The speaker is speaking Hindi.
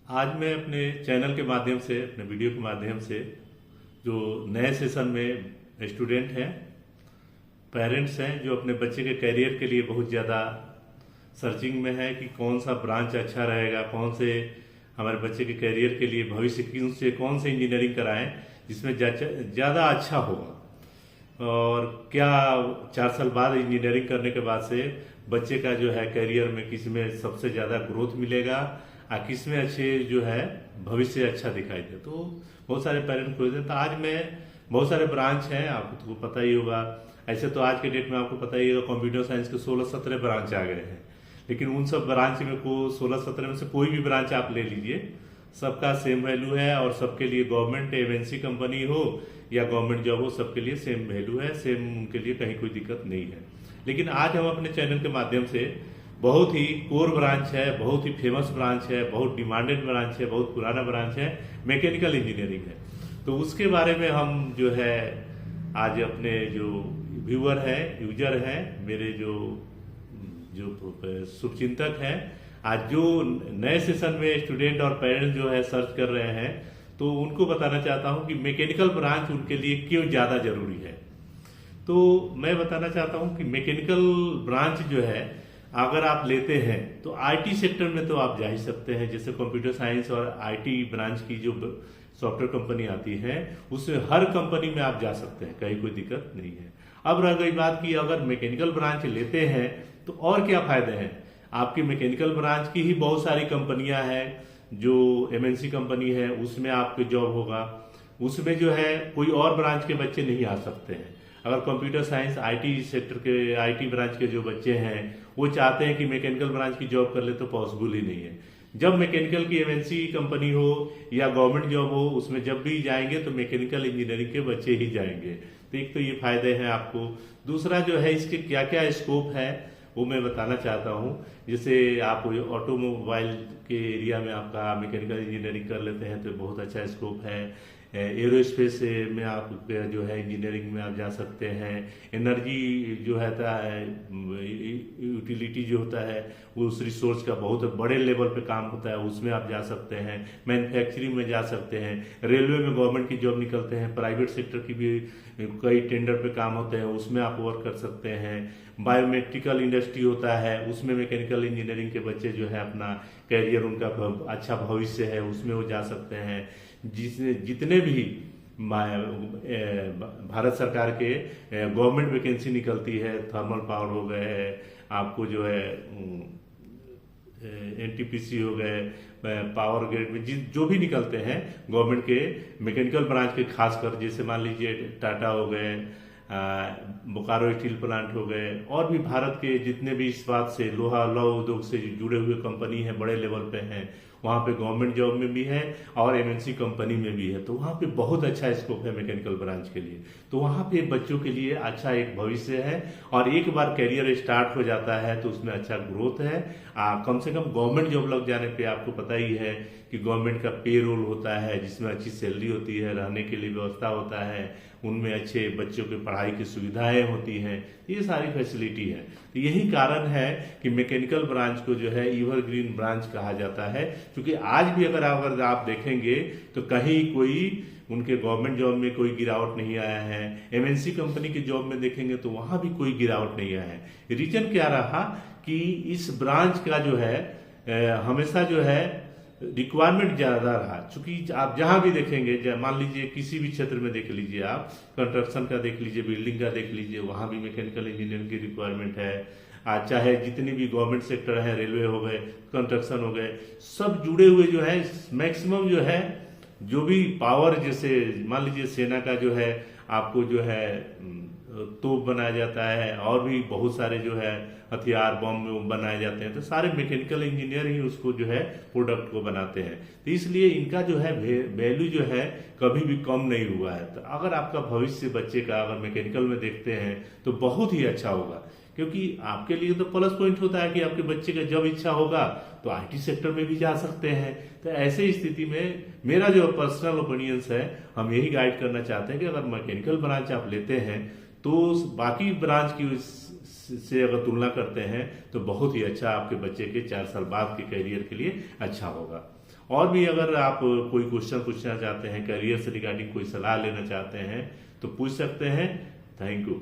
आज मैं अपने चैनल के माध्यम से, अपने वीडियो के माध्यम से जो नए सेशन में स्टूडेंट हैं, पेरेंट्स हैं, जो अपने बच्चे के करियर के लिए बहुत ज़्यादा सर्चिंग में है कि कौन सा ब्रांच अच्छा रहेगा, कौन से हमारे बच्चे के करियर के लिए भविष्य की कौन से इंजीनियरिंग कराएं जिसमें ज़्यादा अच्छा होगा, और क्या 4 साल बाद इंजीनियरिंग करने के बाद से बच्चे का जो है करियर में किस में सबसे ज़्यादा ग्रोथ मिलेगा, किस में अच्छे जो है भविष्य अच्छा दिखाई दे। तो बहुत सारे पेरेंट्स खोजते हैं। तो आज मैं बहुत सारे ब्रांच हैं, आपको तो पता ही होगा। ऐसे तो आज के डेट में आपको पता ही होगा, कंप्यूटर साइंस के 16-17 ब्रांच आ गए हैं, लेकिन उन सब ब्रांच में को 16-17 में से कोई भी ब्रांच आप ले लीजिए, सबका सेम वैल्यू है, और सबके लिए गवर्नमेंट एमएनसी कंपनी हो या गवर्नमेंट जॉब हो, सबके लिए सेम वैल्यू है, सेम, उनके लिए कहीं कोई दिक्कत नहीं है। लेकिन आज हम अपने चैनल के माध्यम से बहुत ही कोर ब्रांच है, बहुत ही फेमस ब्रांच है, बहुत डिमांडेड ब्रांच है, बहुत पुराना ब्रांच है, मैकेनिकल इंजीनियरिंग है। तो उसके बारे में हम जो है आज अपने जो व्यूअर है, यूजर है, मेरे जो जो शुभचिंतक हैं, आज जो नए सेशन में स्टूडेंट और पेरेंट्स जो है सर्च कर रहे हैं, तो उनको बताना चाहता हूं कि मैकेनिकल ब्रांच उनके लिए क्यों ज़्यादा जरूरी है। तो मैं बताना चाहता हूं कि मैकेनिकल ब्रांच जो है अगर आप लेते हैं तो आईटी सेक्टर में तो आप जा ही सकते हैं। जैसे कंप्यूटर साइंस और आईटी ब्रांच की जो सॉफ्टवेयर कंपनी आती है, उसमें हर कंपनी में आप जा सकते हैं, कहीं कोई दिक्कत नहीं है। अब रह गई बात की अगर मैकेनिकल ब्रांच लेते हैं तो और क्या फायदे हैं। आपकी मैकेनिकल ब्रांच की ही बहुत सारी कंपनियां हैं, जो एमएनसी कंपनी है उसमें आपके जॉब होगा, उसमें जो है कोई और ब्रांच के बच्चे नहीं आ सकते हैं। अगर कंप्यूटर साइंस आईटी सेक्टर के, आईटी ब्रांच के जो बच्चे हैं वो चाहते हैं कि मैकेनिकल ब्रांच की जॉब कर ले, तो पॉसिबल ही नहीं है। जब मैकेनिकल की एमएनसी कंपनी हो या गवर्नमेंट जॉब हो, उसमें जब भी जाएंगे तो मैकेनिकल इंजीनियरिंग के बच्चे ही जाएंगे। तो एक तो ये फायदे हैं आपको। दूसरा जो है इसके क्या क्या स्कोप है वो मैं बताना चाहता हूँ। जैसे आप ऑटोमोबाइल के एरिया में आपका मैकेनिकल इंजीनियरिंग कर लेते हैं तो बहुत अच्छा स्कोप है। एरोस्पेस में आप जो है इंजीनियरिंग में आप जा सकते हैं। एनर्जी जो है यूटिलिटी जो होता है उस रिसोर्स का बहुत बड़े लेवल पे काम होता है, उसमें आप जा सकते हैं। मैन्युफैक्चरिंग में जा सकते हैं। रेलवे में गवर्नमेंट की जॉब निकलते हैं, प्राइवेट सेक्टर की भी कई टेंडर पे काम होते हैं, उसमें आप वर्क कर सकते हैं। बायोमेट्रिकल इंडस्ट्री होता है, उसमें मैकेनिकल इंजीनियरिंग के बच्चे जो है अपना कैरियर, उनका अच्छा भविष्य है, उसमें वो जा सकते हैं। जितने भी भारत सरकार के गवर्नमेंट वैकेंसी निकलती है, थर्मल पावर हो गए, आपको जो है एनटीपीसी हो गए, पावर ग्रिड में जो भी निकलते हैं गवर्नमेंट के मैकेनिकल ब्रांच के, खासकर जैसे मान लीजिए टाटा हो गए, बोकारो स्टील प्लांट हो गए, और भी भारत के जितने भी इस्पात से, लोहा लौह उद्योग से जुड़े हुए कंपनी हैं, बड़े लेवल पे हैं, वहाँ पे गवर्नमेंट जॉब में भी है और एमएनसी कंपनी में भी है। तो वहाँ पे बहुत अच्छा स्कोप है मैकेनिकल ब्रांच के लिए। तो वहाँ पे बच्चों के लिए अच्छा एक भविष्य है, और एक बार करियर स्टार्ट हो जाता है तो उसमें अच्छा ग्रोथ है। कम से कम गवर्नमेंट जॉब लग जाने पे आपको पता ही है कि गवर्नमेंट का पे रोल होता है, जिसमें अच्छी सैलरी होती है, रहने के लिए व्यवस्था होता है, उनमें अच्छे बच्चों की पढ़ाई की सुविधाएं होती हैं, ये सारी फैसिलिटी है। तो यही कारण है कि मैकेनिकल ब्रांच को जो है एवरग्रीन ब्रांच कहा जाता है। क्योंकि आज भी अगर आप देखेंगे तो कहीं कोई उनके गवर्नमेंट जॉब में कोई गिरावट नहीं आया है। एमएनसी कंपनी की जॉब में देखेंगे तो वहां भी कोई गिरावट नहीं आया है। रीजन क्या रहा कि इस ब्रांच का जो है हमेशा जो है रिक्वायरमेंट ज्यादा रहा। चूंकि आप जहां भी देखेंगे, मान लीजिए किसी भी क्षेत्र में देख लीजिए, आप कंस्ट्रक्शन का देख लीजिए, बिल्डिंग का देख लीजिए, वहां भी मैकेनिकल इंजीनियरिंग की रिक्वायरमेंट है। चाहे जितनी भी गवर्नमेंट सेक्टर है, रेलवे हो गए, कंस्ट्रक्शन हो गए, सब जुड़े हुए जो है मैक्सिमम जो है, जो भी पावर, जैसे मान लीजिए सेना का जो है आपको जो है तोप बनाया जाता है, और भी बहुत सारे जो है हथियार बम बनाए जाते हैं, तो सारे मैकेनिकल इंजीनियर ही उसको जो है प्रोडक्ट को बनाते हैं। तो इसलिए इनका जो है वैल्यू जो है कभी भी कम नहीं हुआ है। तो अगर आपका भविष्य बच्चे का अगर मैकेनिकल में देखते हैं तो बहुत ही अच्छा होगा, क्योंकि आपके लिए तो प्लस पॉइंट होता है कि आपके बच्चे का जब इच्छा होगा तो आईटी सेक्टर में भी जा सकते हैं। तो ऐसे स्थिति में मेरा जो पर्सनल ओपिनियंस है, हम यही गाइड करना चाहते हैं कि अगर मैकेनिकल ब्रांच आप लेते हैं तो बाकी ब्रांच की से अगर तुलना करते हैं तो बहुत ही अच्छा आपके बच्चे के 4 साल बाद के करियर के लिए अच्छा होगा। और भी अगर आप कोई क्वेश्चन पूछना चाहते हैं, करियर से रिगार्डिंग कोई सलाह लेना चाहते हैं तो पूछ सकते हैं। Thank you.